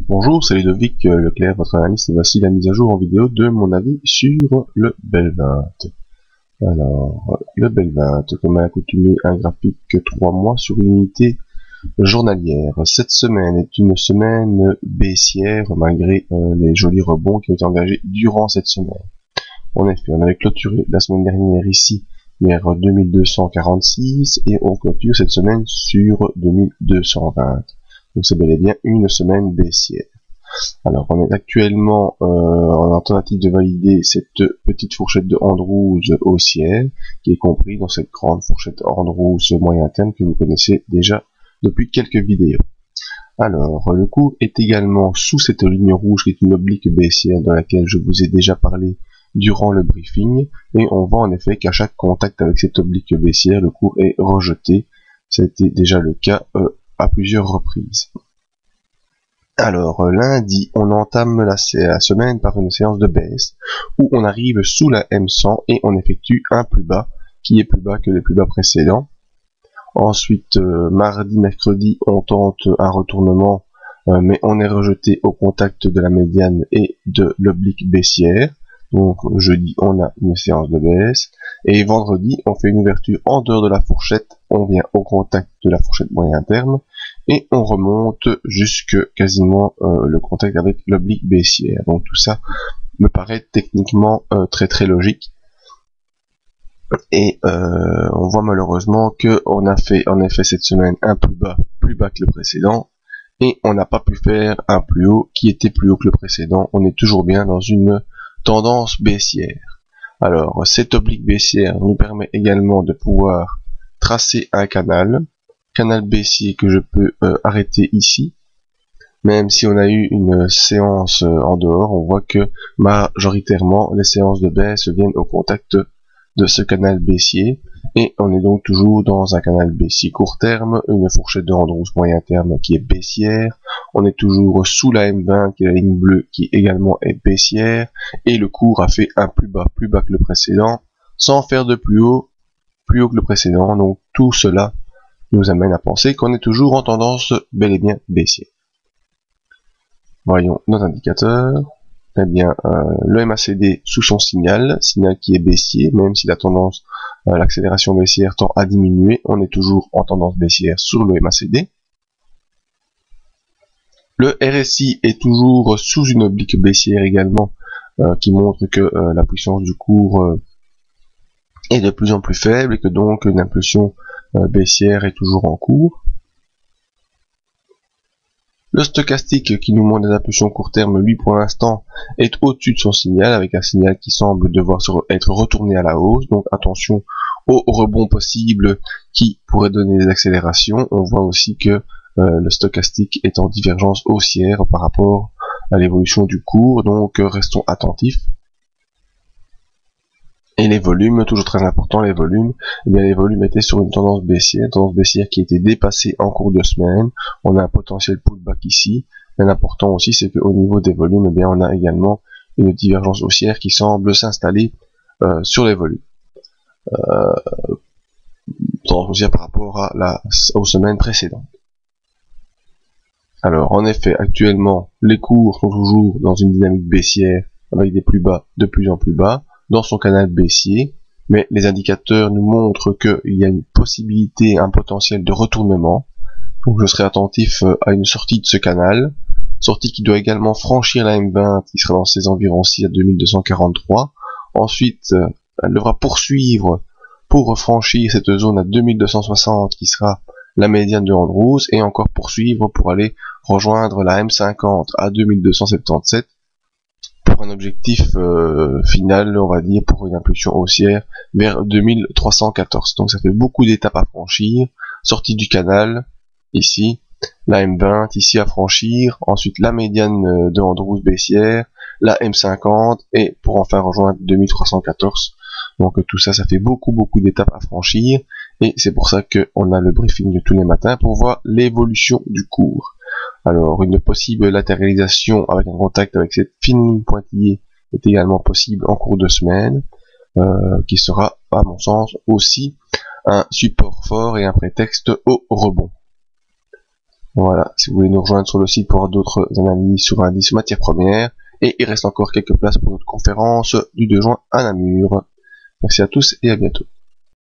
Bonjour, c'est Ludovic Leclerc, votre analyste, et voici la mise à jour en vidéo de mon avis sur le Bell20. Alors, le Bell20, comme à l'accoutumée, un graphique 3 mois sur une unité journalière. Cette semaine est une semaine baissière, malgré les jolis rebonds qui ont été engagés durant cette semaine. En effet, on avait clôturé la semaine dernière ici vers 2246, et on clôture cette semaine sur 2220. Donc c'est bel et bien une semaine baissière. Alors on est actuellement en tentative de valider cette petite fourchette de Andrews haussière, qui est comprise dans cette grande fourchette Andrews moyen terme que vous connaissez déjà depuis quelques vidéos. Alors le cours est également sous cette ligne rouge qui est une oblique baissière dans laquelle je vous ai déjà parlé durant le briefing, et on voit en effet qu'à chaque contact avec cette oblique baissière, le cours est rejeté. Ça a été déjà le cas à plusieurs reprises. Alors lundi, on entame la semaine par une séance de baisse où on arrive sous la M100 et on effectue un plus bas qui est plus bas que les plus bas précédents. Ensuite, mardi, mercredi, on tente un retournement, mais on est rejeté au contact de la médiane et de l'oblique baissière. Donc jeudi, on a une séance de baisse. Et vendredi, on fait une ouverture en dehors de la fourchette. On vient au contact de la fourchette moyen terme. Et on remonte jusque quasiment le contact avec l'oblique baissière. Donc tout ça me paraît techniquement très logique. Et on voit malheureusement que on a fait en effet cette semaine un plus bas que le précédent. Et on n'a pas pu faire un plus haut qui était plus haut que le précédent. On est toujours bien dans une tendance baissière. Alors cette oblique baissière nous permet également de pouvoir tracer un canal baissier que je peux arrêter ici. Même si on a eu une séance en dehors, on voit que majoritairement les séances de baisse viennent au contact de ce canal baissier, et on est donc toujours dans un canal baissier court terme, une fourchette de Andrews moyen terme qui est baissière. On est toujours sous la M20 qui est la ligne bleue qui également est baissière, et le cours a fait un plus bas que le précédent sans faire de plus haut que le précédent. Donc tout cela nous amène à penser qu'on est toujours en tendance bel et bien baissière. Voyons nos indicateurs. Eh bien, le MACD sous son signal qui est baissier, même si la tendance, l'accélération baissière tend à diminuer, on est toujours en tendance baissière sur le MACD. Le RSI est toujours sous une oblique baissière également, qui montre que la puissance du cours est de plus en plus faible et que donc une impulsion baissière est toujours en cours. Le stochastique qui nous montre des impulsions court terme, lui pour l'instant est au-dessus de son signal, avec un signal qui semble devoir être retourné à la hausse. Donc attention aux rebonds possibles qui pourraient donner des accélérations. On voit aussi que le stochastique est en divergence haussière par rapport à l'évolution du cours, donc restons attentifs. Et les volumes, toujours très important, les volumes étaient sur une tendance baissière qui a été dépassée en cours de semaine. On a un potentiel pullback ici. Mais l'important aussi, c'est qu'au niveau des volumes, on a également une divergence haussière qui semble s'installer sur les volumes. Tendance haussière par rapport aux semaines précédentes. Alors, en effet, actuellement, les cours sont toujours dans une dynamique baissière avec des plus bas de plus en plus bas dans son canal baissier, mais les indicateurs nous montrent qu'il y a une possibilité, un potentiel de retournement. Donc je serai attentif à une sortie de ce canal, sortie qui doit également franchir la M20 qui sera dans ces environs-ci à 2243. Ensuite, elle devra poursuivre pour franchir cette zone à 2260 qui sera la médiane de Andrews, et encore poursuivre pour aller rejoindre la M50 à 2277. Pour un objectif final, on va dire, pour une impulsion haussière vers 2314. Donc ça fait beaucoup d'étapes à franchir. Sortie du canal, ici, la M20 ici à franchir, ensuite la médiane de Andrews baissière, la M50, et pour enfin rejoindre 2314. Donc tout ça, ça fait beaucoup d'étapes à franchir, et c'est pour ça qu'on a le briefing de tous les matins pour voir l'évolution du cours. Alors, une possible latéralisation avec un contact avec cette fine ligne pointillée est également possible en cours de semaine, qui sera, à mon sens, aussi un support fort et un prétexte au rebond. Voilà, si vous voulez nous rejoindre sur le site pour avoir d'autres analyses sur indices matières premières. Et il reste encore quelques places pour notre conférence du 2 juin à Namur. Merci à tous et à bientôt.